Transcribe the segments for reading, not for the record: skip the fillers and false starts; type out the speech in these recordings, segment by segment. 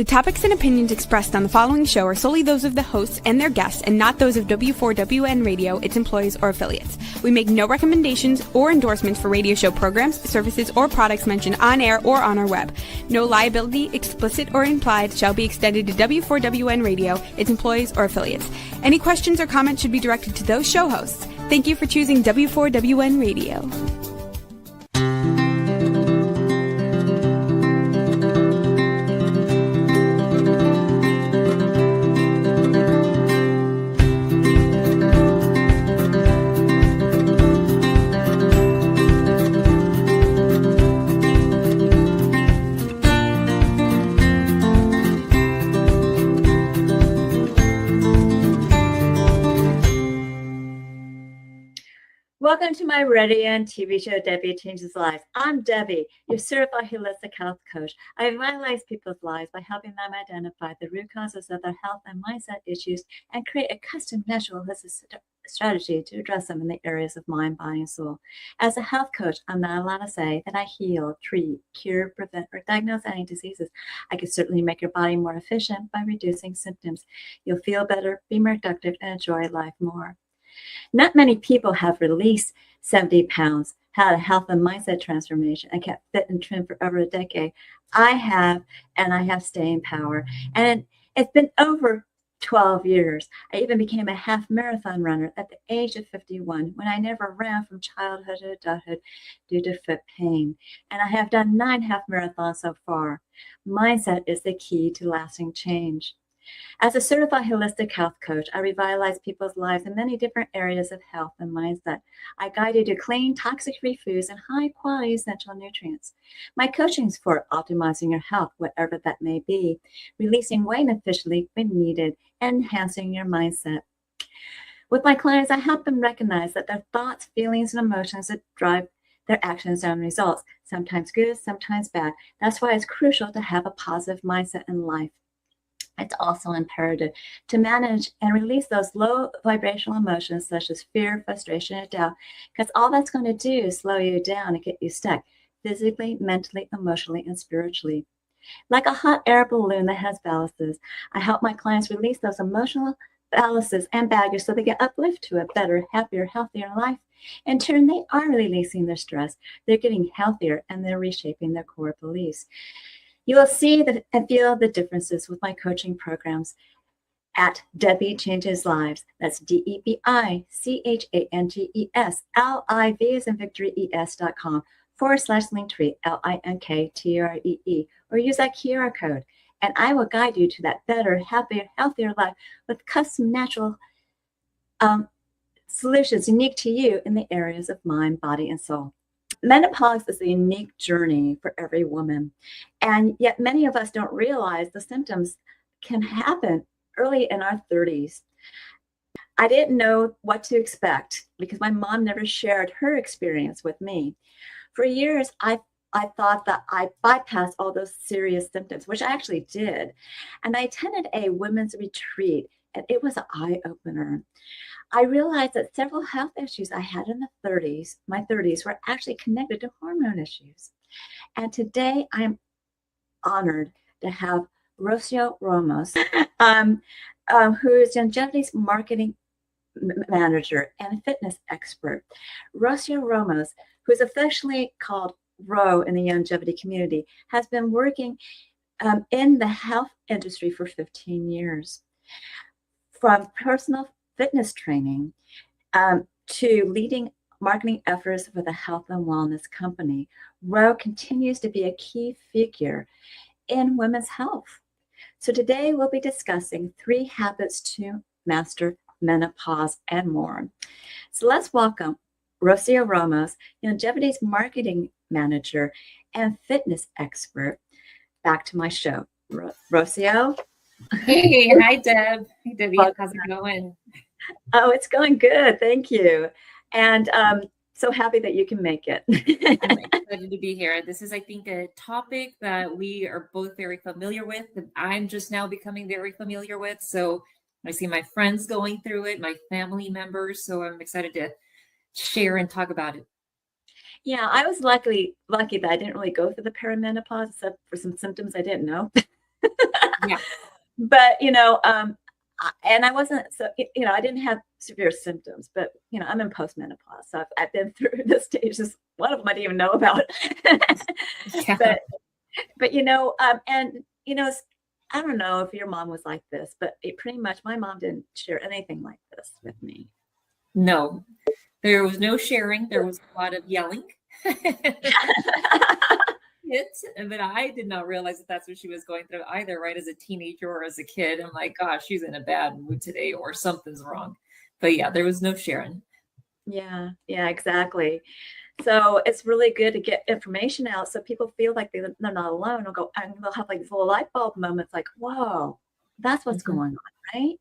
The topics and opinions expressed on the following show are solely those of the hosts and their guests and not those of W4WN Radio, its employees, or affiliates. We make no recommendations or endorsements for radio show programs, services, or products mentioned on air or on our web. No liability, explicit or implied, shall be extended to W4WN Radio, its employees, or affiliates. Any questions or comments should be directed to those show hosts. Thank you for choosing W4WN Radio. Welcome to my radio and TV show, Debi Changes Lives. I'm Debi, your certified holistic health coach. I revitalize people's lives by helping them identify the root causes of their health and mindset issues and create a custom natural holistic strategy to address them in the areas of mind, body, and soul. As a health coach, I'm not allowed to say that I heal, treat, cure, prevent, or diagnose any diseases. I can certainly make your body more efficient by reducing symptoms. You'll feel better, be more productive, and enjoy life more. Not many people have released 70 pounds, had a health and mindset transformation, and kept fit and trim for over a decade. I have, and I have staying power. And it's been over 12 years. I even became a half marathon runner at the age of 51 when I never ran from childhood to adulthood due to foot pain. And I have done 9 half marathons so far. Mindset is the key to lasting change. As a certified holistic health coach, I revitalize people's lives in many different areas of health and mindset. I guide you to clean, toxic-free foods and high-quality essential nutrients. My coaching is for optimizing your health, whatever that may be, releasing weight efficiently when needed, and enhancing your mindset. With my clients, I help them recognize that their thoughts, feelings, and emotions that drive their actions and results, sometimes good, sometimes bad. That's why it's crucial to have a positive mindset in life. It's also imperative to manage and release those low vibrational emotions such as fear, frustration, and doubt, because all that's going to do is slow you down and get you stuck physically, mentally, emotionally, and spiritually. Like a hot air balloon that has ballasts, I help my clients release those emotional ballasts and baggage so they get uplift to a better, happier, healthier life. In turn, they are releasing their stress, they're getting healthier, and they're reshaping their core beliefs. You will see and feel the differences with my coaching programs at Debi Changes Lives. That's DebiChangesLives, as in Victory ES.com/linktree, LINKTREE, or use that QR code. And I will guide you to that better, happier, healthier life with custom natural solutions unique to you in the areas of mind, body, and soul. Menopause is a unique journey for every woman, and yet many of us don't realize the symptoms can happen early in our 30s. I didn't know what to expect because my mom never shared her experience with me. For years, I thought that I bypassed all those serious symptoms, which I actually did. And I attended a women's retreat, and it was an eye-opener. I realized that several health issues I had in my 30s, were actually connected to hormone issues. And today I'm honored to have Rocio Ramos, who is Youngevity's marketing manager and fitness expert. Rocio Ramos, who is affectionately called Ro in the Youngevity community, has been working in the health industry for 15 years. From personal fitness training to leading marketing efforts for the health and wellness company, Ro continues to be a key figure in women's health. So today we'll be discussing 3 habits to master menopause and more. So let's welcome Rocio Ramos, Youngevity's marketing manager and fitness expert, back to my show. Rocio? Hey, hi Deb. Hey Debbie, how's it going? Oh, it's going good. Thank you. And so happy that you can make it. I'm excited to be here. This is, I think, a topic that we are both very familiar with, that I'm just now becoming very familiar with. So I see my friends going through it, my family members. So I'm excited to share and talk about it. Yeah, I was lucky that I didn't really go through the perimenopause except for some symptoms I didn't know. Yeah. But, and I wasn't, so, I didn't have severe symptoms, but, I'm in postmenopause. So I've been through the stages. One of them I didn't even know about. Yeah. But, and, I don't know if your mom was like this, but it pretty much, my mom didn't share anything like this with me. No, there was no sharing. There was a lot of yelling. But I did not realize that that's what she was going through either, right? As a teenager or as a kid. I'm like, gosh, she's in a bad mood today or something's wrong. But yeah, there was no sharing. Yeah, exactly. So it's really good to get information out so people feel like they're not alone, and they'll have like these little light bulb moments like, whoa, that's what's going on, right?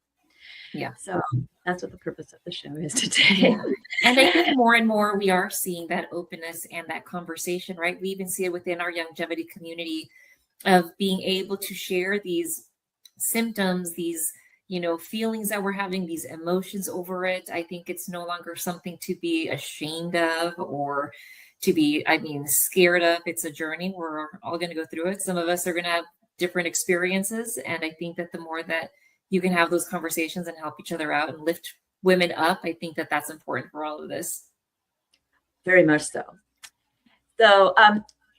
Yeah. So that's what the purpose of the show is today. Yeah. And I think more and more we are seeing that openness and that conversation, right? We even see it within our Youngevity community of being able to share these symptoms, these, feelings that we're having, these emotions over it. I think it's no longer something to be ashamed of or to be, scared of. It's a journey. We're all going to go through it. Some of us are going to have different experiences. And I think that the more that you can have those conversations and help each other out and lift women up, I think that that's important for all of this. Very much so. So,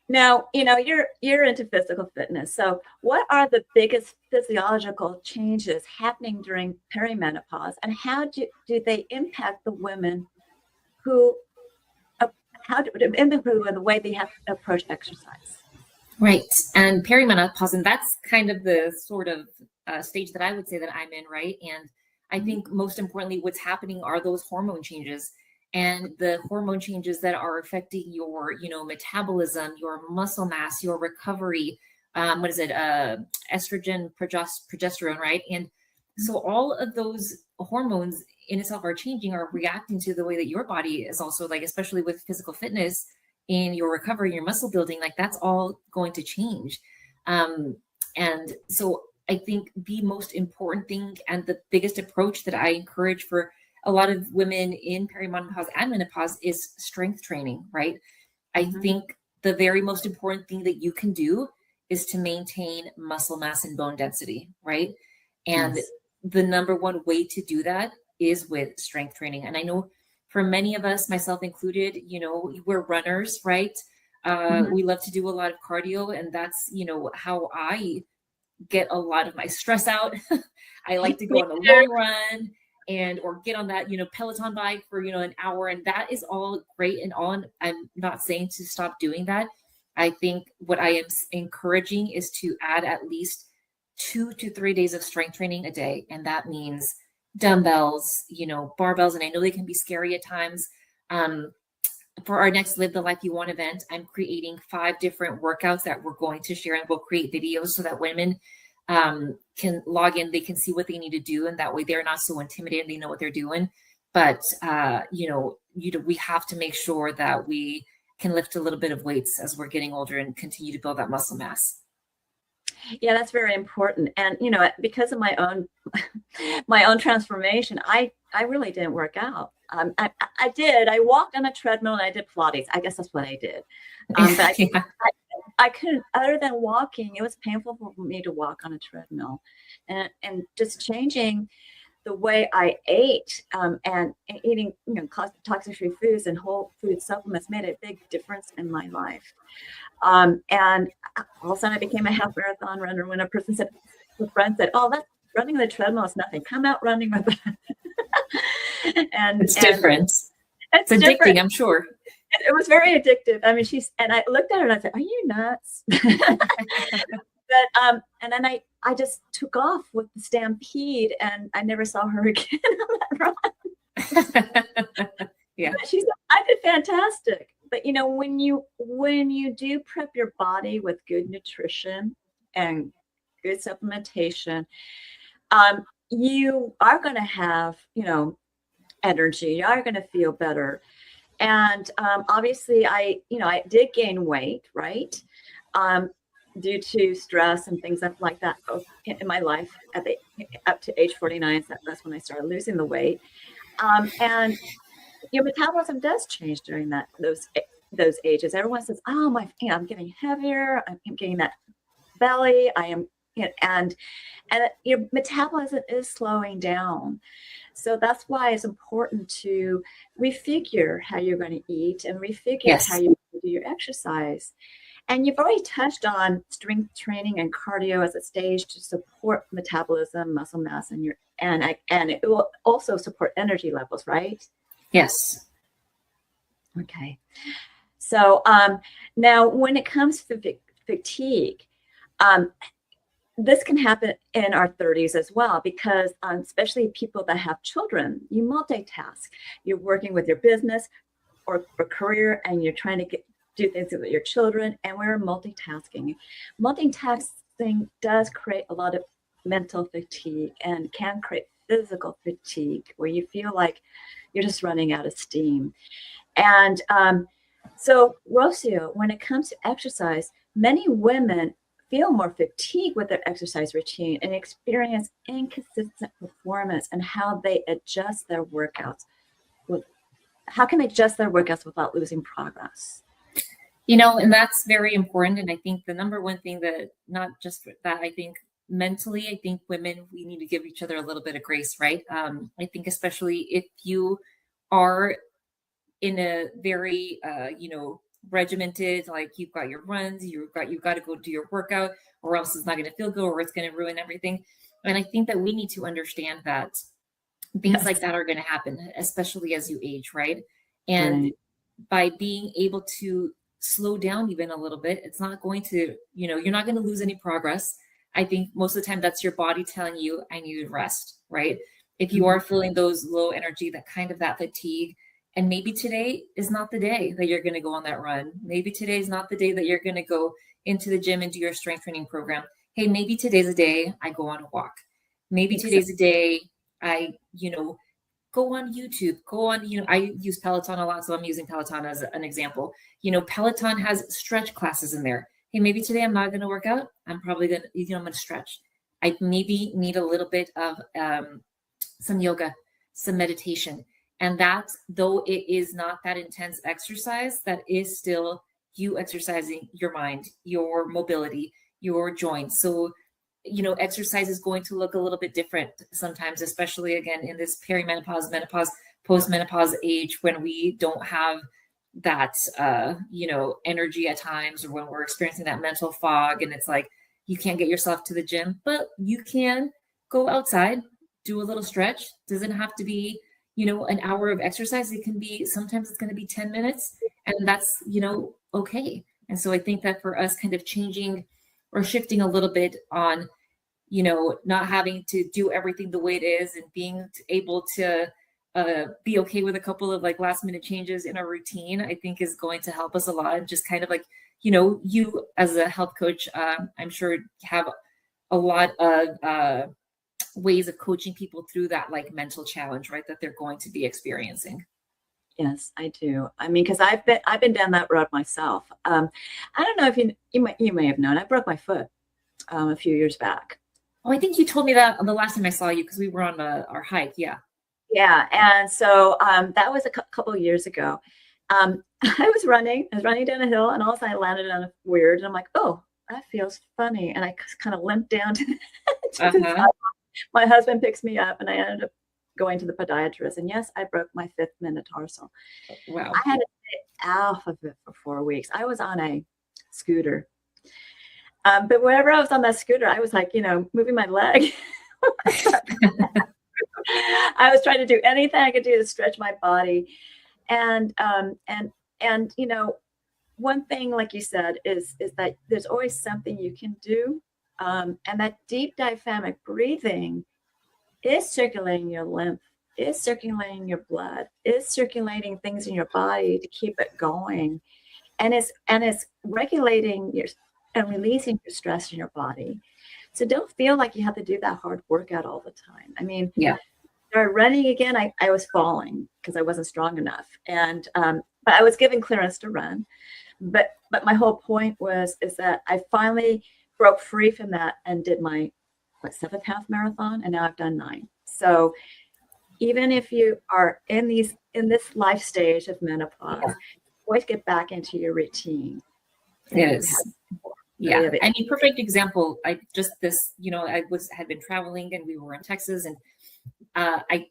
now, you're into physical fitness. So what are the biggest physiological changes happening during perimenopause, and how do they impact the women who, impact the way they have to approach exercise? Right. And perimenopause, and that's kind of the sort of stage that I would say that I'm in, right? And I think most importantly, what's happening are those hormone changes. And the hormone changes that are affecting your, metabolism, your muscle mass, your recovery, estrogen, progesterone, right? And so all of those hormones in itself are changing, are reacting to the way that your body is also, like, especially with physical fitness in your recovery, your muscle building, like that's all going to change. And so I think the most important thing and the biggest approach that I encourage for a lot of women in perimenopause and menopause is strength training, right? I think the very most important thing that you can do is to maintain muscle mass and bone density, right? And the number one way to do that is with strength training. And I know for many of us, myself included, we're runners, right? We love to do a lot of cardio, and that's, how I get a lot of my stress out. I like to go on a long run or get on that, Peloton bike for, an hour. And that is all great and all. I'm not saying to stop doing that. I think what I am encouraging is to add at least 2 to 3 days of strength training a day. And that means dumbbells, barbells. And I know they can be scary at times. For our next Live the Life You Want event, I'm creating 5 different workouts that we're going to share, and we'll create videos so that women can log in, they can see what they need to do, and that way they're not so intimidated, they know what they're doing. But we have to make sure that we can lift a little bit of weights as we're getting older and continue to build that muscle mass. Yeah, that's very important. And because of my own transformation, I really didn't work out. I did. I walked on a treadmill and I did Pilates. I guess that's what I did. But I couldn't, other than walking, it was painful for me to walk on a treadmill, and just changing the way I ate, and eating, toxic-free foods and whole food supplements made a big difference in my life. And all of a sudden I became a half marathon runner. When a friend said, "Oh, that's running the treadmill is nothing. Come out running with it." and it's different. It's addicting, different. I'm sure. It was very addictive. I mean, and I looked at her and I said, "Are you nuts?" But and then I just took off with the stampede, and I never saw her again on that run. Yeah, she said, "I did fantastic." But when you do prep your body with good nutrition and good supplementation, you are going to have energy. You are going to feel better. And obviously, I did gain weight, right? Due to stress and things like that in my life up to age 49. So that's when I started losing the weight. And your metabolism does change during those ages. Everyone says, "Oh, I'm getting heavier. I'm getting that belly. I am and your metabolism is slowing down. So that's why it's important to refigure how you're going to eat and refigure how you do your exercise. And you've already touched on strength training and cardio as a stage to support metabolism, muscle mass, and it will also support energy levels, right? Yes. Okay. So now when it comes to fatigue, this can happen in our 30s as well, because especially people that have children, you multitask. You're working with your business or career, and you're trying to do things with your children, and we're multitasking. Multitasking does create a lot of mental fatigue and can create physical fatigue where you feel like you're just running out of steam. And so, Rocio, when it comes to exercise, many women feel more fatigued with their exercise routine and experience inconsistent performance, and how they adjust their workouts. How can they adjust their workouts without losing progress? And that's very important. And I think the number one thing that, not just that, I think mentally, I think women, we need to give each other a little bit of grace, right? I think especially if you are in a very, regimented, like you've got your runs, you've got to go do your workout, or else it's not going to feel good, or it's going to ruin everything. And I think that we need to understand that things like that are going to happen, especially as you age, right? And by being able to slow down even a little bit, it's not going to, you're not going to lose any progress. I think most of the time that's your body telling you, I need to rest, right? If you are feeling those low energy, that fatigue, and maybe today is not the day that you're going to go on that run. Maybe today is not the day that you're going to go into the gym and do your strength training program. Hey, maybe today's a day I go on a walk. Maybe today's a day I, go on YouTube, I use Peloton a lot, so I'm using Peloton as an example. Peloton has stretch classes in there. Hey, maybe today I'm not going to work out. I'm probably going to, I'm going to stretch. I maybe need a little bit of some yoga, some meditation. And that, though it is not that intense exercise, that is still you exercising your mind, your mobility, your joints. So, exercise is going to look a little bit different sometimes, especially again in this perimenopause, menopause, post-menopause age, when we don't have that, energy at times, or when we're experiencing that mental fog, and it's like, you can't get yourself to the gym, but you can go outside, do a little stretch. Doesn't have to be, an hour of exercise. It can be, sometimes it's going to be 10 minutes, and that's, okay. And so I think that for us, kind of changing or shifting a little bit on, not having to do everything the way it is, and being able to be okay with a couple of like last minute changes in our routine, I think is going to help us a lot. And just kind of like, you as a health coach, I'm sure have a lot of ways of coaching people through that like mental challenge, right, that they're going to be experiencing. Yes, I do. I mean, because I've been down that road myself. I don't know if you may have known, I broke my foot a few years back. Oh, I think you told me that the last time I saw you, because we were on our hike. Yeah. Yeah, and so that was a couple of yeyears ago. I was running down a hill, and all of a sudden I landed on a weird, and I'm like, oh, that feels funny, and I kind of limped down to the side. My husband picks me up, and I ended up going to the podiatrist. And yes, I broke my 5th metatarsal. Wow. I had to stay off of it for 4 weeks. I was on a scooter. But whenever I was on that scooter, I was like, moving my leg. I was trying to do anything I could do to stretch my body. And one thing, like you said, is that there's always something you can do. And that deep diaphragmatic breathing is circulating your lymph, is circulating your blood, is circulating things in your body to keep it going. And it's regulating and releasing your stress in your body. So don't feel like you have to do that hard workout all the time. I mean, yeah. Running again, I was falling because I wasn't strong enough. And but I was given clearance to run. But my whole point is that I finally broke free from that and did my 7th half marathon, and now I've done 9. So even if you are in this life stage of menopause, always get back into your routine. Yes. Yeah. I mean, perfect example. I just had been traveling and we were in Texas, and I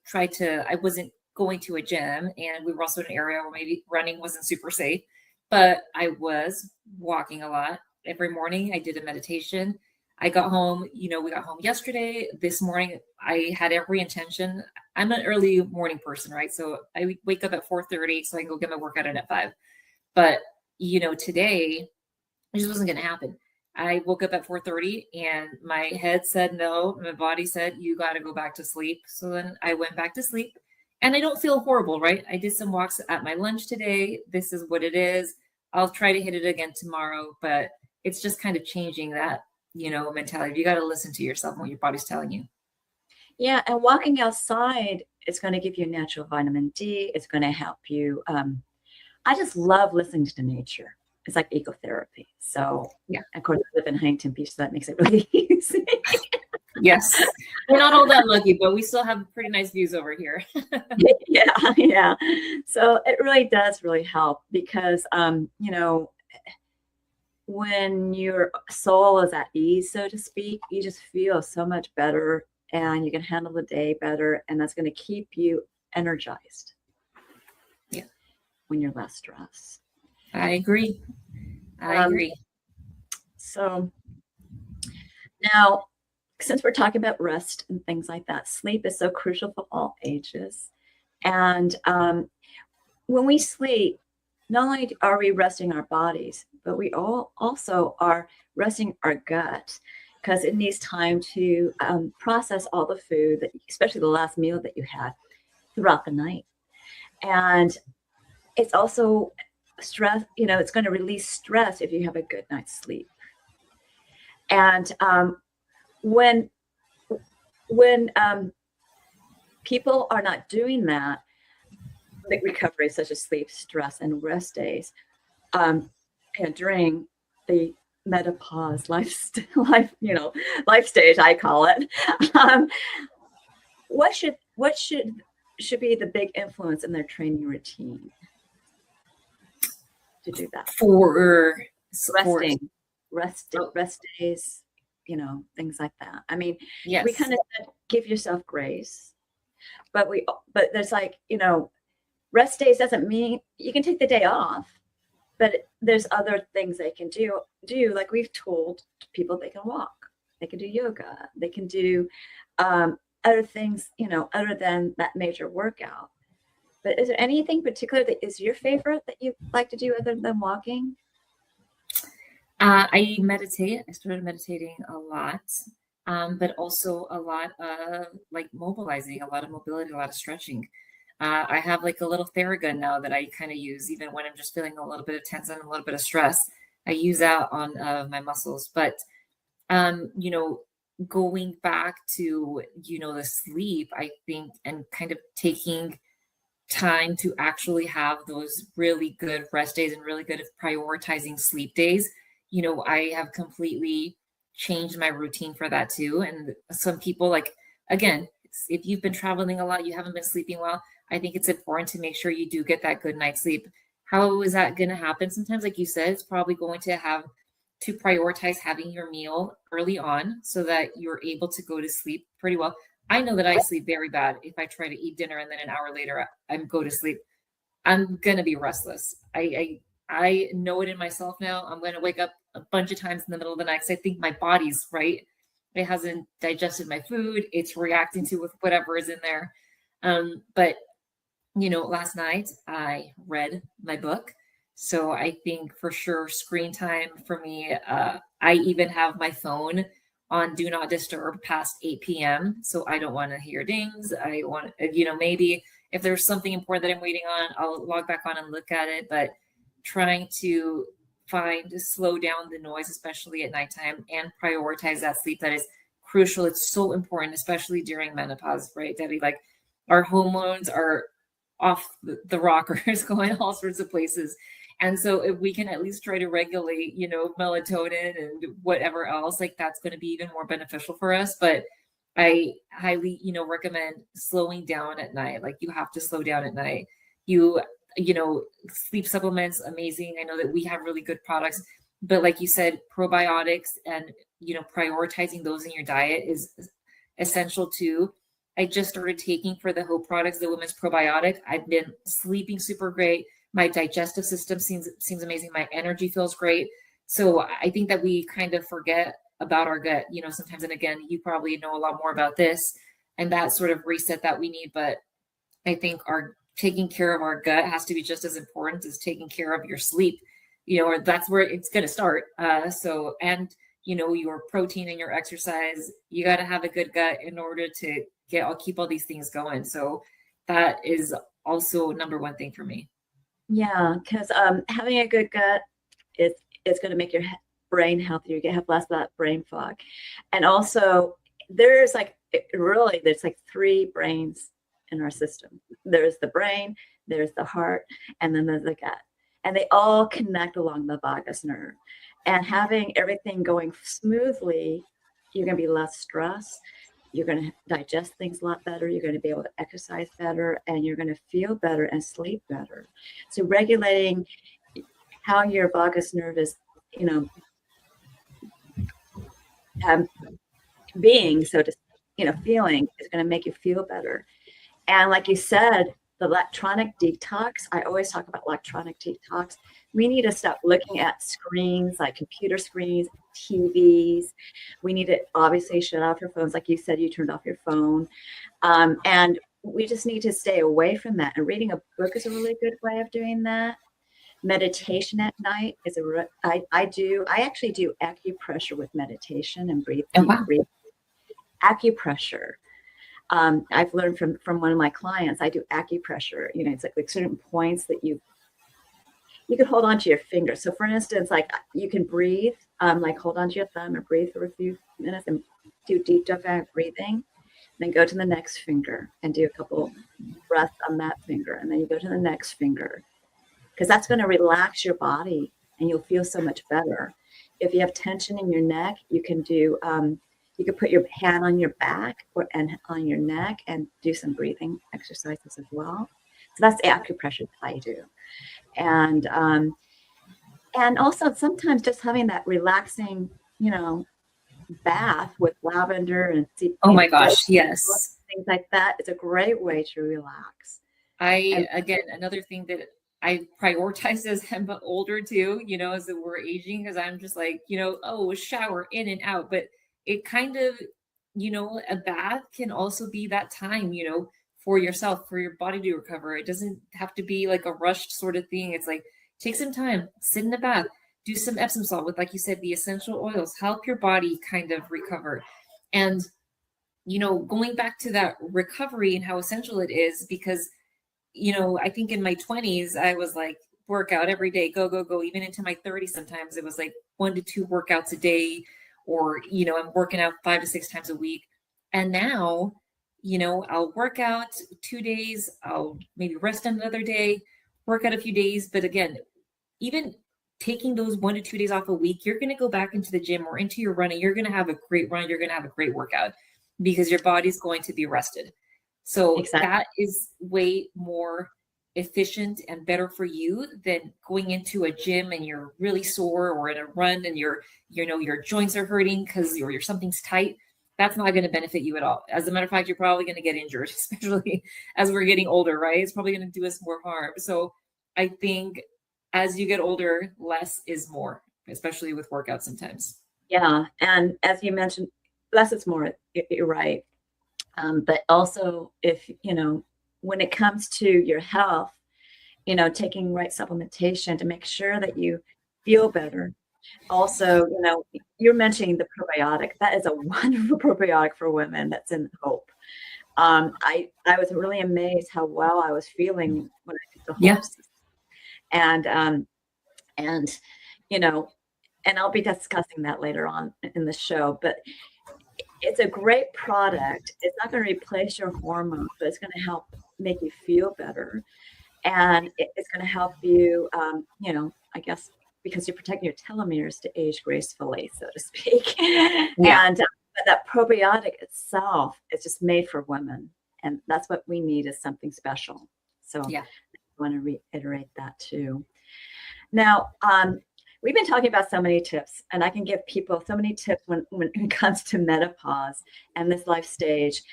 wasn't going to a gym, and we were also in an area where maybe running wasn't super safe, but I was walking a lot. Every morning I did a meditation. I got home, we got home yesterday. This morning I had every intention. I'm an early morning person, right? So I wake up at 4:30 so I can go get my workout in at 5. But, today it just wasn't going to happen. I woke up at 4:30 and my head said no. My body said, you got to go back to sleep. So then I went back to sleep, and I don't feel horrible, right? I did some walks at my lunch today. This is what it is. I'll try to hit it again tomorrow, but it's just kind of changing that, mentality. You got to listen to yourself and what your body's telling you. Yeah. And walking outside is going to give you natural vitamin D. It's going to help you. I just love listening to nature. It's like ecotherapy. So yeah, of course I live in Huntington Beach, so that makes it really easy. Yes. We're not all that lucky, but we still have pretty nice views over here. Yeah. So it really does really help because, when your soul is at ease, so to speak, you just feel so much better and you can handle the day better. And that's going to keep you energized. Yeah. When you're less stressed. I agree. I agree. So now, since we're talking about rest and things like that, sleep is so crucial for all ages. And when we sleep, not only are we resting our bodies, but we also are resting our gut, because it needs time to process all the food, especially the last meal that you had throughout the night. And it's also stress, it's going to release stress if you have a good night's sleep. And when people are not doing that, the recovery such as sleep, stress, and rest days, during the menopause life stage, I call it. What should be the big influence in their training routine to do that? For rest days, things like that. I mean, yes. We kind of give yourself grace, but there's rest days doesn't mean you can take the day off, but there's other things they can do. Like we've told people, they can walk, they can do yoga, they can do other things, other than that major workout. But is there anything particular that is your favorite that you like to do other than walking? I meditate. I started meditating a lot, but also a lot of mobilizing, a lot of mobility, a lot of stretching. I have a little Theragun now that I kind of use even when I'm just feeling a little bit of tension and a little bit of stress. I use that on my muscles. But, going back to, the sleep, I think, and kind of taking time to actually have those really good rest days and really good prioritizing sleep days. I have completely changed my routine for that too. And some people, again, if you've been traveling a lot, you haven't been sleeping well, I think it's important to make sure you do get that good night's sleep. How is that going to happen? Sometimes, like you said, it's probably going to have to prioritize having your meal early on so that you're able to go to sleep pretty well. I know that I sleep very bad. If I try to eat dinner and then an hour later I go to sleep, I'm going to be restless. I know it in myself now. I'm going to wake up a bunch of times in the middle of the night because I think my body's right. It hasn't digested my food. It's reacting to with whatever is in there. But last night I read my book. So I think for sure screen time for me, I even have my phone on do not disturb past 8 p.m. So I don't want to hear dings. I want, maybe if there's something important that I'm waiting on, I'll log back on and look at it, but trying to slow down the noise, especially at nighttime, and prioritize that sleep. That is crucial. It's so important, especially during menopause, right, Debbie? Our hormones are off the rockers, going all sorts of places. And so if we can at least try to regulate, melatonin and whatever else, that's going to be even more beneficial for us. But I highly, recommend slowing down at night. You have to slow down at night. Sleep supplements, amazing. I know that we have really good products. But like you said, probiotics and, prioritizing those in your diet is essential too. I just started taking for the Hope products, the women's probiotic. I've been sleeping super great. My digestive system seems amazing. My energy feels great. So I think that we kind of forget about our gut, sometimes. And again, you probably know a lot more about this and that sort of reset that we need. But I think our taking care of our gut has to be just as important as taking care of your sleep, or that's where it's going to start. And your protein and your exercise, you got to have a good gut in order to keep all these things going. So that is also number one thing for me. Yeah, because having a good gut is going to make your brain healthier. You have less of that brain fog. And also there's like three brains in our system. There's the brain, there's the heart, and then there's the gut. And they all connect along the vagus nerve. And having everything going smoothly, you're going to be less stressed. You're going to digest things a lot better. You're going to be able to exercise better, and you're going to feel better and sleep better. So regulating how your vagus nerve is, being, so to, feeling is going to make you feel better. And like you said, the electronic detox, I always talk about electronic detox. We need to stop looking at screens like computer screens, TVs. We need to obviously shut off your phones. Like you said, you turned off your phone. And we just need to stay away from that. And reading a book is a really good way of doing that. Meditation at night is I actually do acupressure with meditation and breathe. Acupressure. I've learned from one of my clients, I do acupressure. It's like certain points that you could hold onto your finger. So for instance, like you can breathe, like hold onto your thumb and breathe for a few minutes and do deep diaphragmatic breathing. Then go to the next finger and do a couple breaths on that finger. And then you go to the next finger, because that's going to relax your body and you'll feel so much better. If you have tension in your neck, you can do, you can put your hand on your back and on your neck and do some breathing exercises as well. So that's the acupressure that I do. And also sometimes just having that relaxing, bath with lavender and oh my gosh, yes, things like that. It's a great way to relax. Again, another thing that I prioritize as I'm older too, as that we're aging, because I'm just like, shower in and out. But it kind of, a bath can also be that time, for yourself, for your body to recover. It doesn't have to be like a rushed sort of thing. It's like, take some time, sit in the bath, do some Epsom salt with, like you said, the essential oils, help your body kind of recover. And, going back to that recovery and how essential it is, because, I think in my 20s, I was like, workout every day, go, go, go. Even into my 30s, sometimes it was like 1 to 2 workouts a day, or, I'm working out 5 to 6 times a week. And now, I'll work out 2 days, I'll maybe rest another day, work out a few days. But again, even taking those 1 to 2 days off a week, you're going to go back into the gym or into your running. You're going to have a great run. You're going to have a great workout because your body's going to be rested. So exactly. That is way more efficient and better for you than going into a gym and you're really sore, or in a run and your joints are hurting because or something's tight. That's not going to benefit you at all. As a matter of fact, you're probably going to get injured, especially as we're getting older, right? It's probably going to do us more harm. So I think as you get older, less is more, especially with workouts sometimes. Yeah. And as you mentioned, less is more. You're right. But also if, when it comes to your health, taking right supplementation to make sure that you feel better. Also, you're mentioning the probiotic. That is a wonderful probiotic for women that's in Hope. I was really amazed how well I was feeling when I took the Hope. Yes. And I'll be discussing that later on in the show, but it's a great product. It's not going to replace your hormones, but it's going to help make you feel better. And it's going to help you, I guess, because you're protecting your telomeres to age gracefully, so to speak. Yeah. And but that probiotic itself is just made for women. And that's what we need, is something special. So yeah. I want to reiterate that too. Now, we've been talking about so many tips, and I can give people so many tips when it comes to menopause and this life stage.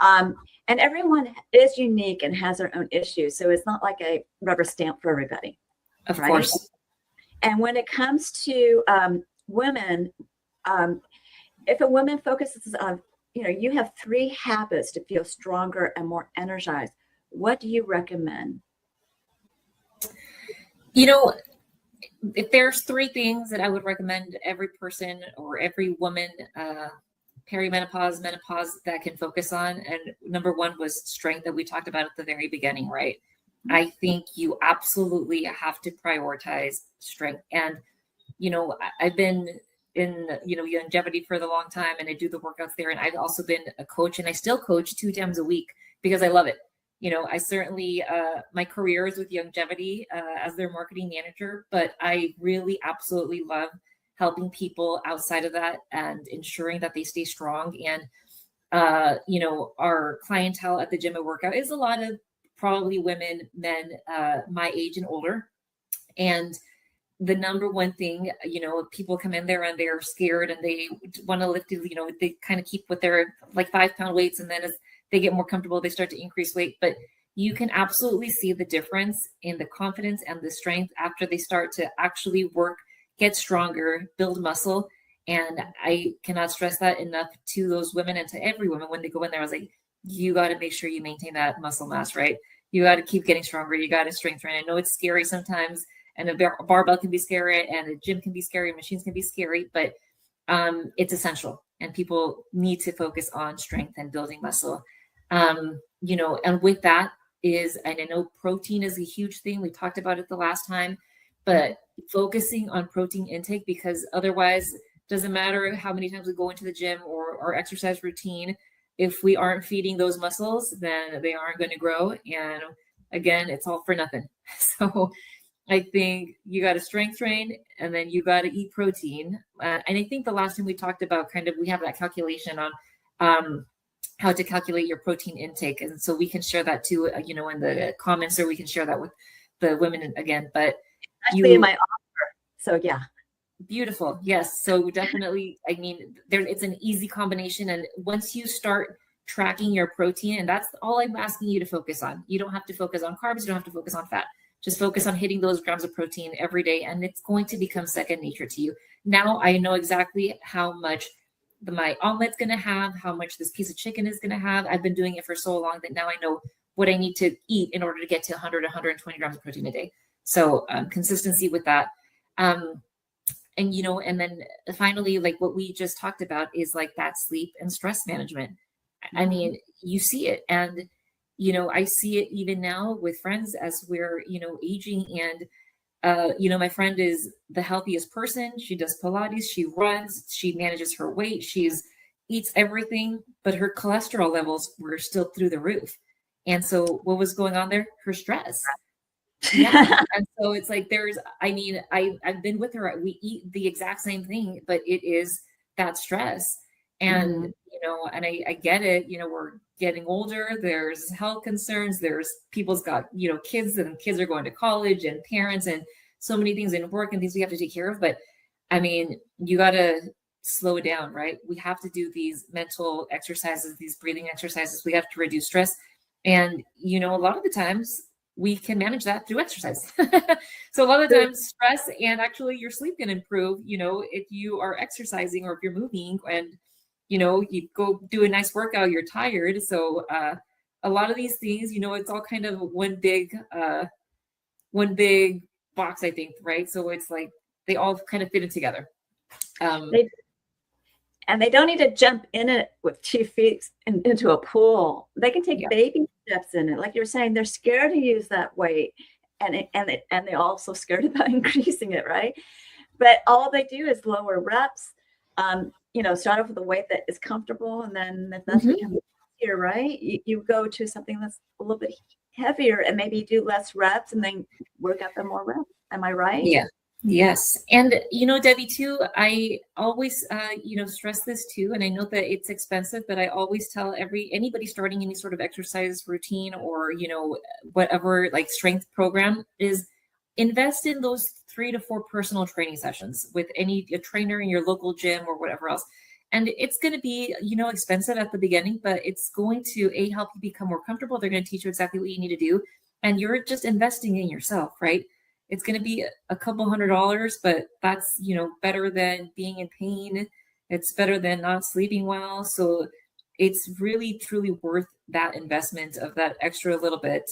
And everyone is unique and has their own issues. So it's not like a rubber stamp for everybody. Of right? course. And when it comes to women, if a woman focuses on, you have 3 habits to feel stronger and more energized, what do you recommend? If there's 3 things that I would recommend every person or every woman, perimenopause, menopause, that can focus on, and number 1 was strength that we talked about at the very beginning, right? I think you absolutely have to prioritize strength. And, I've been in, Youngevity for the long time, and I do the workouts there. And I've also been a coach, and I still coach 2 times a week because I love it. I certainly, my career is with Youngevity as their marketing manager, but I really absolutely love helping people outside of that and ensuring that they stay strong. And, our clientele at the gym at workout is a lot of probably women, men, my age and older. And the number 1 thing, people come in there and they're scared and they want to lift, they kind of keep with their like 5-pound weights. And then as they get more comfortable, they start to increase weight. But you can absolutely see the difference in the confidence and the strength after they start to actually work, get stronger, build muscle. And I cannot stress that enough to those women and to every woman when they go in there. I was like, you got to make sure you maintain that muscle mass, right? You got to keep getting stronger. You got to strength train. I know it's scary sometimes, and a barbell can be scary, and a gym can be scary, machines can be scary, but it's essential. And people need to focus on strength and building muscle. And with that is, and I know protein is a huge thing. We talked about it the last time, but focusing on protein intake, because otherwise doesn't matter how many times we go into the gym or our exercise routine. If we aren't feeding those muscles, then they aren't going to grow. And again, it's all for nothing. So I think you got to strength train, and then you got to eat protein. And I think the last time we talked about we have that calculation on how to calculate your protein intake. And so we can share that too, in the comments, or we can share that with the women again. But actually in my offer. So yeah. Beautiful. Yes. So definitely, it's an easy combination. And once you start tracking your protein, and that's all I'm asking you to focus on. You don't have to focus on carbs. You don't have to focus on fat. Just focus on hitting those grams of protein every day, and it's going to become second nature to you. Now I know exactly how much my omelet's going to have, how much this piece of chicken is going to have. I've been doing it for so long that now I know what I need to eat in order to get to 100, 120 grams of protein a day. So consistency with that. And then finally, like what we just talked about is like that sleep and stress management. I mean, you see it. And, I see it even now with friends as we're, aging. And, my friend is the healthiest person. She does Pilates, she runs, she manages her weight, eats everything, but her cholesterol levels were still through the roof. And so what was going on there? Her stress. Yeah. And so it's like I've been with her. We eat the exact same thing, but it is that stress. And, and I get it, we're getting older. There's health concerns. There's people's got, kids, and kids are going to college, and parents, and so many things in work and things we have to take care of. But I mean, you got to slow it down, right? We have to do these mental exercises, these breathing exercises. We have to reduce stress. And, a lot of the times we can manage that through exercise. So a lot of times stress and actually your sleep can improve, if you are exercising or if you're moving, and, you go do a nice workout, you're tired. So a lot of these things, it's all kind of one big box, I think, right? So it's like they all kind of fit in together. And they don't need to jump in it with 2 feet into a pool. They can take baby steps in it. Like you're saying, they're scared to use that weight, and they're also scared about increasing it, right? But all they do is lower reps. Start off with a weight that is comfortable, and then if that's becoming easier, right? You go to something that's a little bit heavier, and maybe do less reps, and then work up the more reps. Am I right? Yeah. Yes. And, Debbie, too, I always, stress this too. And I know that it's expensive, but I always tell anybody starting any sort of exercise routine or, whatever like strength program is, invest in those 3 to 4 personal training sessions with a trainer in your local gym or whatever else. And it's going to be, expensive at the beginning, but it's going to help you become more comfortable. They're going to teach you exactly what you need to do. And you're just investing in yourself, right? It's going to be a couple $100, but that's, better than being in pain. It's better than not sleeping well. So it's really, truly worth that investment of that extra little bit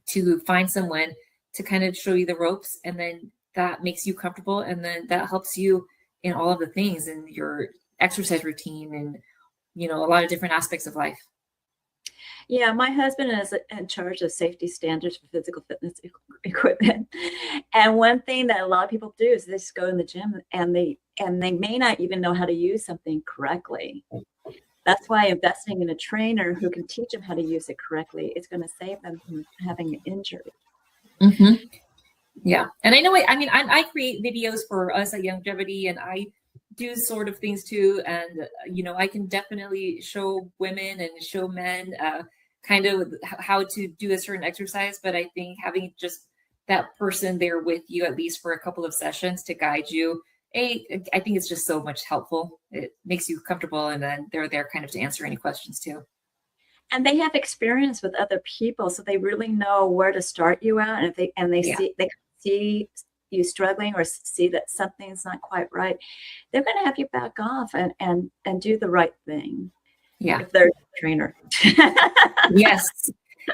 to find someone to kind of show you the ropes. And then that makes you comfortable. And then that helps you in all of the things in your exercise routine and, a lot of different aspects of life. Yeah, my husband is in charge of safety standards for physical fitness equipment. And one thing that a lot of people do is they just go in the gym and they may not even know how to use something correctly. That's why investing in a trainer who can teach them how to use it correctly is going to save them from having an injury. Mm-hmm. Yeah. And I know, I create videos for us at Youngevity, and I do sort of things too. And, I can definitely show women and show men kind of how to do a certain exercise. But I think having just that person there with you, at least for a couple of sessions to guide you, I think it's just so much helpful. It makes you comfortable. And then they're there kind of to answer any questions too. And they have experience with other people, so they really know where to start you out. And if they see you struggling or see that something's not quite right, they're going to have you back off and do the right thing. Yeah, if they're a trainer. Yes.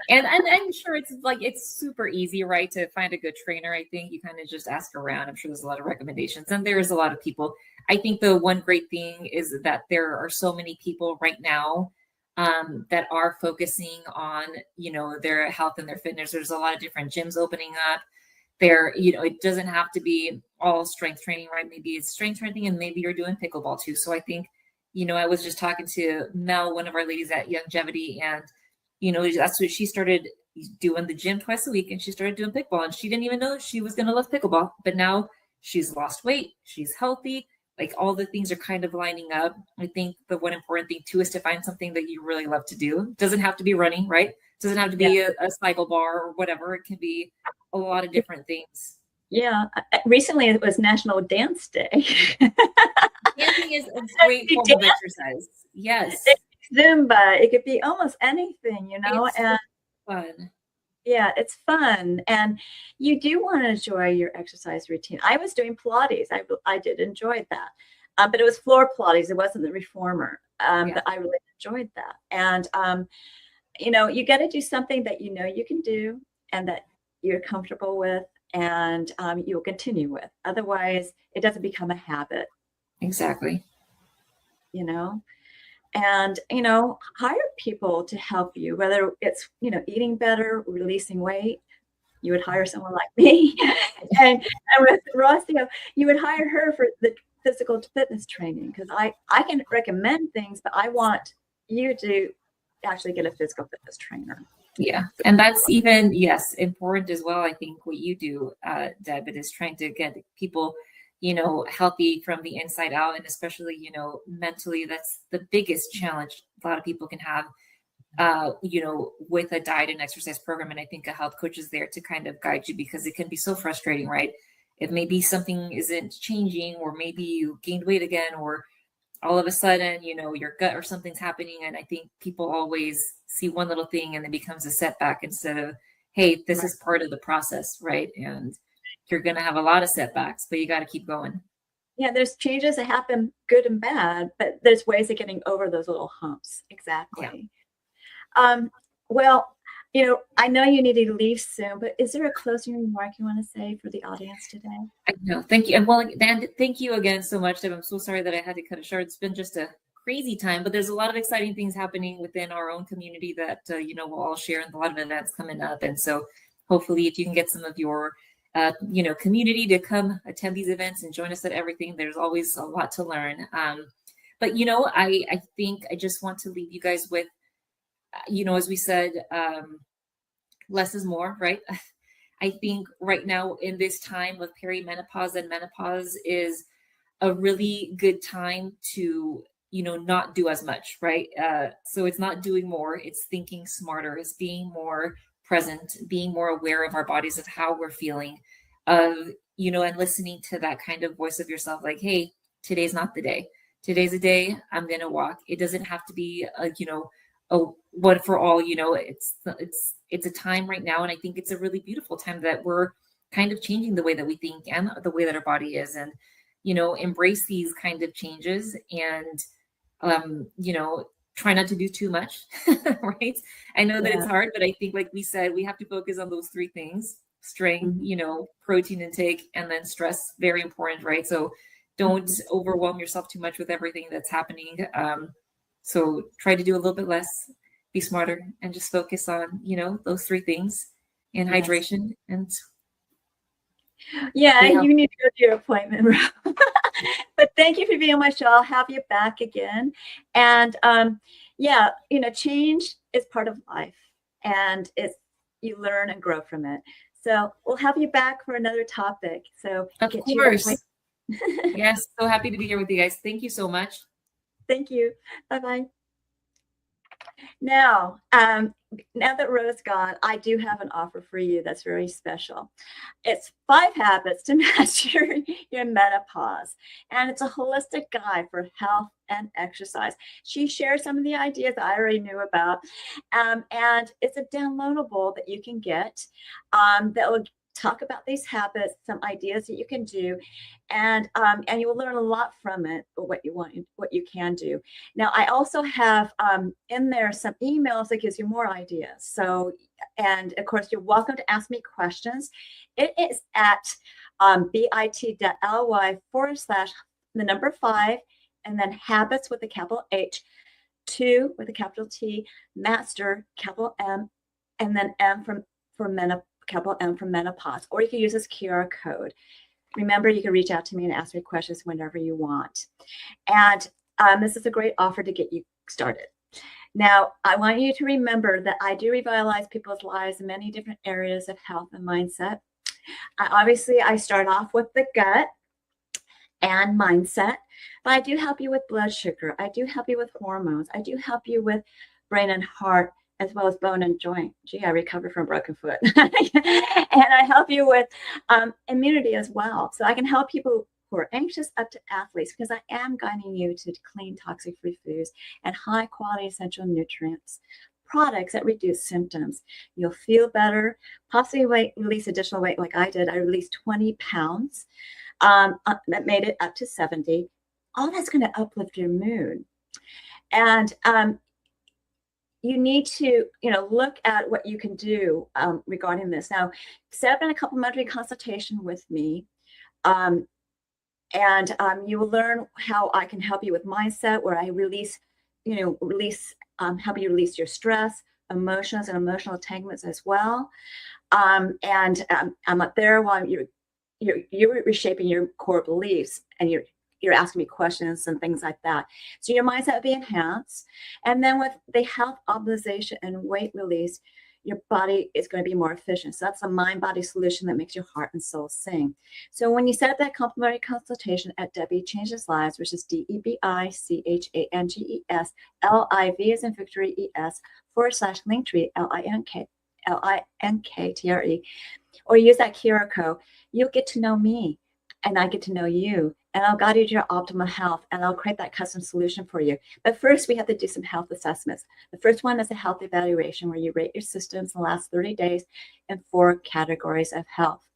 And I'm sure it's super easy, right, to find a good trainer. I think you kind of just ask around. I'm sure there's a lot of recommendations, and there's a lot of people. I think the one great thing is that there are so many people right now that are focusing on, their health and their fitness. There's a lot of different gyms opening up there. It doesn't have to be all strength training, right? Maybe it's strength training and maybe you're doing pickleball too. So I think, I was just talking to Mel, one of our ladies at Youngevity, and, that's what she started doing, the gym twice a week, and she started doing pickleball, and she didn't even know she was going to love pickleball, but now she's lost weight. She's healthy. Like, all the things are kind of lining up. I think the one important thing too is to find something that you really love to do. It doesn't have to be running, right? It doesn't have to be a cycle bar or whatever. It can be a lot of different things. Yeah. Recently it was National Dance Day. Dancing is a great form of exercise. Yes. Zumba. It could be almost anything, It's and fun. Yeah, it's fun. And you do want to enjoy your exercise routine. I was doing Pilates. I did enjoy that. But it was floor Pilates. It wasn't the reformer. But I really enjoyed that. And, you got to do something that you can do and that you're comfortable with and you'll continue with. Otherwise, it doesn't become a habit. Exactly. And, hire people to help you, whether it's, eating better, releasing weight. You would hire someone like me. and with Rocio, you would hire her for the physical fitness training, because I can recommend things, but I want you to actually get a physical fitness trainer. Yeah. And that's even, important as well. I think what you do, Deb, is trying to get people healthy from the inside out. And especially, mentally, that's the biggest challenge a lot of people can have, with a diet and exercise program. And I think a health coach is there to kind of guide you, because it can be so frustrating, right? If maybe something isn't changing, or maybe you gained weight again, or all of a sudden, your gut or something's happening. And I think people always see one little thing and it becomes a setback, instead of, hey, this is part of the process, right? And you're going to have a lot of setbacks, but you got to keep going. Yeah, there's changes that happen, good and bad, but there's ways of getting over those little humps. Exactly. Yeah. Well, I know you need to leave soon, but is there a closing remark you want to say for the audience today? I know. Thank you. And well, Dan, thank you again so much, Deb. I'm so sorry that I had to cut it short. It's been just a crazy time, but there's a lot of exciting things happening within our own community that, we'll all share, and a lot of events coming up. And so hopefully if you can get some of your community to come attend these events and join us at everything, there's always a lot to learn. But, I think I just want to leave you guys with, as we said, less is more, right? I think right now in this time of perimenopause and menopause is a really good time to, not do as much, right? So it's not doing more, it's thinking smarter, it's being more present, being more aware of our bodies, of how we're feeling, of, and listening to that kind of voice of yourself, like, hey, today's not the day. Today's a day I'm going to walk. It doesn't have to be a one for all, it's a time right now. And I think it's a really beautiful time that we're kind of changing the way that we think and the way that our body is, and, embrace these kind of changes, and, try not to do too much, right? I know that it's hard, but I think, like we said, we have to focus on those three things: strength, protein intake, and then stress. Very important, right? So don't overwhelm yourself too much with everything that's happening. So try to do a little bit less, be smarter, and just focus on, those three things, and hydration. And you need to go to your appointment. But thank you for being on my show. I'll have you back again. And change is part of life, and you learn and grow from it. So we'll have you back for another topic. So of course. Yes, so happy to be here with you guys. Thank you so much. Thank you. Bye-bye. Now that Rose gone, I do have an offer for you that's very special. It's 5 habits to master your menopause, and it's a holistic guide for health and exercise. She shares some of the ideas I already knew about, and it's a downloadable that you can get that will talk about these habits, some ideas that you can do, and you will learn a lot from it, what you can do. Now, I also have in there some emails that gives you more ideas. So, and of course, you're welcome to ask me questions. It is at bit.ly/5 and then habits with a capital H, 2 with a capital T, master, capital M, and then M for menopause. Capital M for menopause, or you can use this QR code. Remember, you can reach out to me and ask me questions whenever you want. And this is a great offer to get you started. Now, I want you to remember that I do revitalize people's lives in many different areas of health and mindset. Obviously, I start off with the gut and mindset, but I do help you with blood sugar. I do help you with hormones. I do help you with brain and heart, as well as bone and joint. Gee, I recovered from a broken foot. And I help you with immunity as well. So I can help people who are anxious up to athletes, because I am guiding you to clean toxic-free foods and high-quality essential nutrients, products that reduce symptoms. You'll feel better, possibly release additional weight like I did. I released 20 pounds. That made it up to 70. All that's going to uplift your mood. And you need to, look at what you can do regarding this. Now, set up a complimentary consultation with me, and you will learn how I can help you with mindset, where I help you release your stress, emotions, and emotional entanglements as well. I'm up there while you're reshaping your core beliefs, and you're asking me questions and things like that. So your mindset will be enhanced. And then with the health optimization and weight release, your body is going to be more efficient. So that's a mind-body solution that makes your heart and soul sing. So when you set up that complimentary consultation at Debi Changes Lives, which is DEBICHANGES LIV as in Victory ES /Linktree LINKTRE, or use that QR code, you'll get to know me, and I get to know you, and I'll guide you to your optimal health, and I'll create that custom solution for you. But first, we have to do some health assessments. The first one is a health evaluation, where you rate your systems in the last 30 days in 4 categories of health.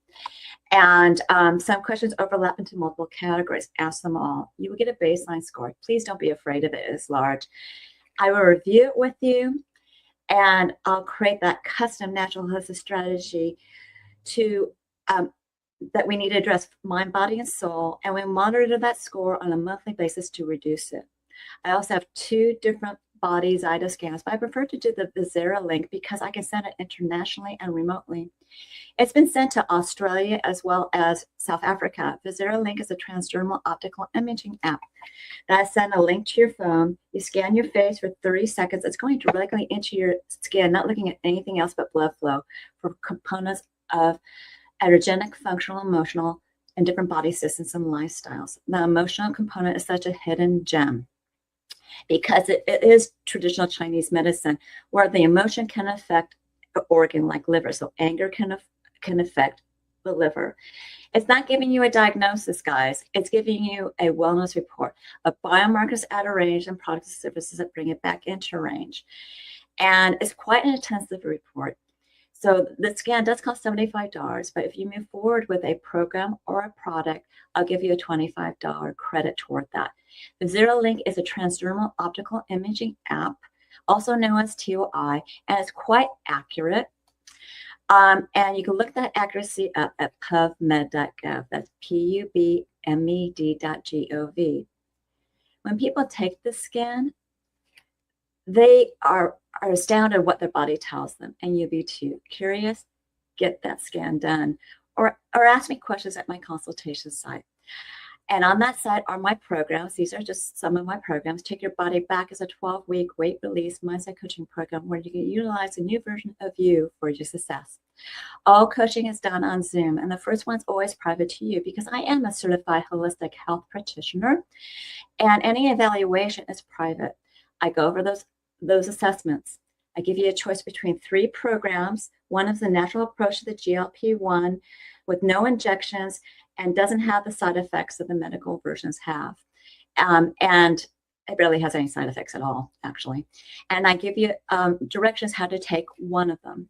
And some questions overlap into multiple categories. Ask them all. You will get a baseline score. Please don't be afraid of it. It's large. I will review it with you, and I'll create that custom natural holistic strategy to that we need to address mind, body, and soul, and we monitor that score on a monthly basis to reduce it. I also have 2 different body Zyto scans, but I prefer to do the Vizera link because I can send it internationally and remotely. It's been sent to Australia as well as South Africa. Vizera link is a transdermal optical imaging app that I send a link to your phone. You scan your face for 30 seconds. It's going directly into your skin, not looking at anything else but blood flow for components of energetic, functional, emotional, and different body systems and lifestyles. The emotional component is such a hidden gem because it is traditional Chinese medicine, where the emotion can affect organ like liver. So anger can affect the liver. It's not giving you a diagnosis, guys. It's giving you a wellness report of biomarkers out of range and products and services that bring it back into range. And it's quite an intensive report. So the scan does cost $75, but if you move forward with a program or a product, I'll give you a $25 credit toward that. The ZeroLink is a transdermal optical imaging app, also known as TOI, and it's quite accurate. And you can look that accuracy up at pubmed.gov. That's pubmed.gov. When people take the scan, they are astounded what their body tells them, and you'll be too. Curious? Get that scan done, or ask me questions at my consultation site. And on that site are my programs. These are just some of my programs. Take Your Body Back is a 12-week weight release mindset coaching program where you can utilize a new version of you for your success. All coaching is done on Zoom, and the first one's always private to you because I am a certified holistic health practitioner, and any evaluation is private. I go over those assessments. I give you a choice between 3 programs. One is the natural approach to the GLP-1 with no injections and doesn't have the side effects that the medical versions have. And it barely has any side effects at all, actually. And I give you directions how to take one of them.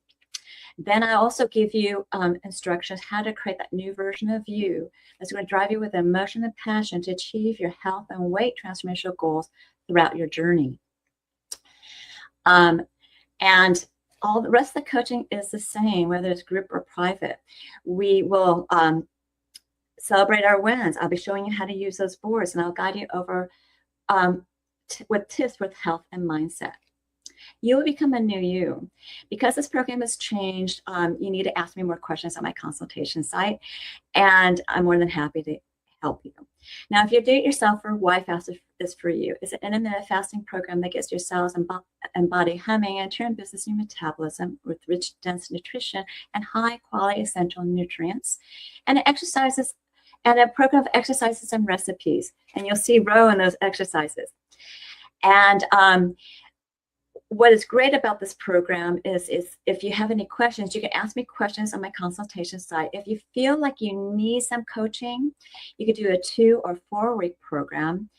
Then I also give you instructions how to create that new version of you that's going to drive you with emotion and passion to achieve your health and weight transformational goals throughout your journey. And all the rest of the coaching is the same, whether it's group or private. We will celebrate our wins. I'll be showing you how to use those boards, and I'll guide you over with tips with health and mindset. You will become a new you. Because this program has changed, you need to ask me more questions on my consultation site, and I'm more than happy to help you. Now, if you're do-it-yourself or why fast is for you, it's an intermittent fasting program that gets your cells and body humming and turn business new metabolism with rich, dense nutrition and high-quality essential nutrients. And it exercises, and a program of exercises and recipes. And you'll see Ro in those exercises. And what is great about this program is if you have any questions, you can ask me questions on my consultation site. If you feel like you need some coaching, you could do a 2 or 4 week program,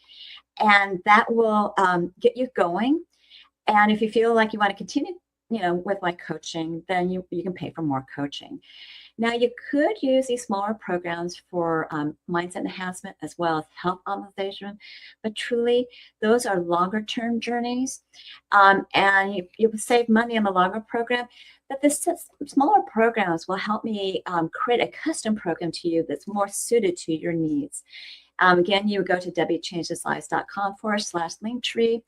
and that will get you going. And if you feel like you want to continue, with my coaching, then you can pay for more coaching. Now, you could use these smaller programs for mindset enhancement as well as health optimization, but truly, those are longer-term journeys, and you save money on the longer program. But the smaller programs will help me create a custom program to you that's more suited to your needs. Again, you would go to debichangeslives.com/linktree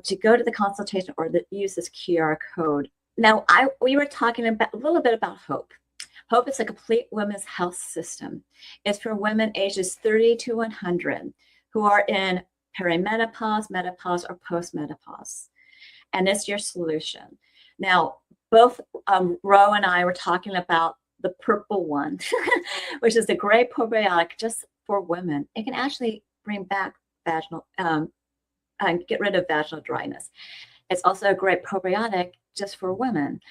to go to the consultation or use this QR code. Now, we were talking a little bit about HOPE. HOPE is a complete women's health system. It's for women ages 30 to 100 who are in perimenopause, menopause, or postmenopause. And it's your solution. Now, both Ro and I were talking about the purple one, which is the gray probiotic just for women. It can actually bring back vaginal, get rid of vaginal dryness. It's also a great probiotic just for women.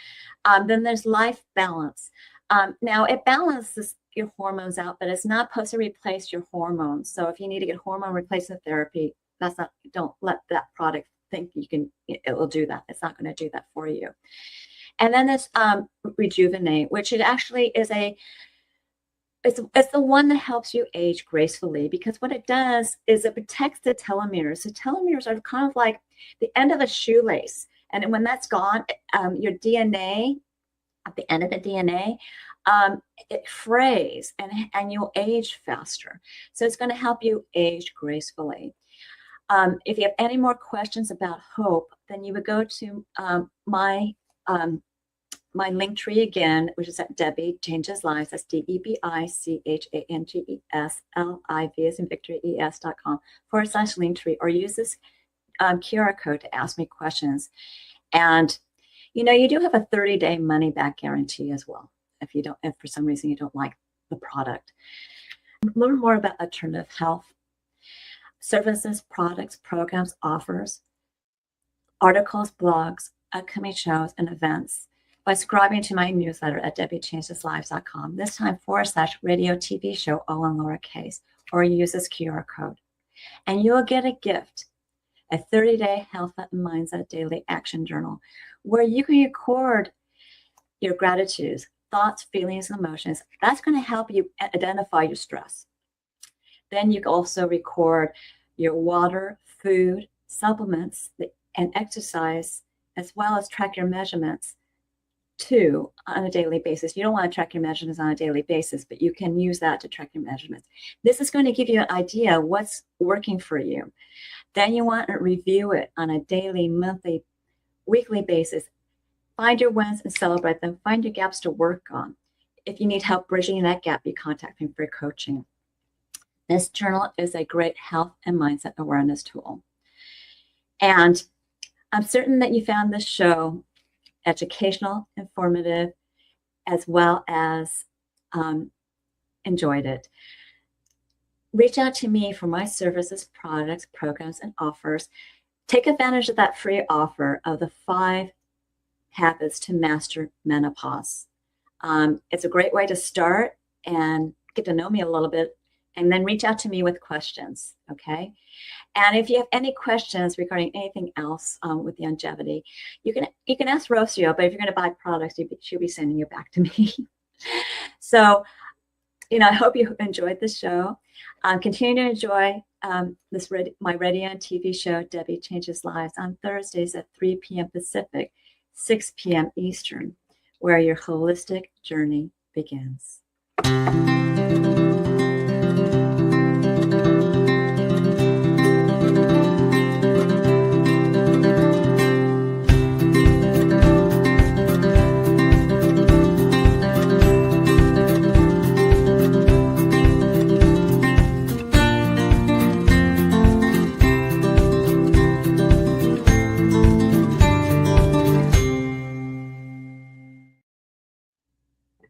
Then there's Life Balance. Now, it balances your hormones out, but it's not supposed to replace your hormones. So if you need to get hormone replacement therapy, don't let that product think it will do that. It's not going to do that for you. And then there's Rejuvenate, which it actually is it's the one that helps you age gracefully, because what it does is it protects the telomeres. The telomeres are kind of like the end of a shoelace. And when that's gone, your DNA, at the end of the DNA, it frays and you'll age faster. So it's going to help you age gracefully. If you have any more questions about HOPE, then you would go to my link tree again, which is at Debi Changes Lives. That's DebiChangeslives, as in Victory, ES.com/linktree, or use this QR code to ask me questions. And you do have a 30-day money-back guarantee as well if for some reason you don't like the product. Learn more about alternative health services, products, programs, offers, articles, blogs, upcoming shows, and events. by subscribing to my newsletter at DebiChangesLives.com, this time /radio TV show, all in lowercase, or use this QR code. And you will get a gift, a 30-day health and mindset daily action journal, where you can record your gratitudes, thoughts, feelings, and emotions. That's going to help you identify your stress. Then you can also record your water, food, supplements, and exercise, as well as track your measurements too on a daily basis. You don't want to track your measurements on a daily basis, but you can use that to track your measurements. This is going to give you an idea of what's working for you. Then you want to review it on a daily, monthly, weekly basis. Find your wins and celebrate them. Find your gaps to work on. If you need help bridging that gap, you contact me for coaching. This journal is a great health and mindset awareness tool. And I'm certain that you found this show educational, informative, as well as enjoyed it. Reach out to me for my services, products, programs, and offers. Take advantage of that free offer of the 5 habits to master menopause. It's a great way to start and get to know me a little bit, and then reach out to me with questions, okay? And if you have any questions regarding anything else with Youngevity, you can ask Rocio, but if you're going to buy products, she'll be sending you back to me. So, I hope you enjoyed the show. Continue to enjoy my radio and TV show, Debi Changes Lives, on Thursdays at 3 p.m. Pacific, 6 p.m. Eastern, where your holistic journey begins.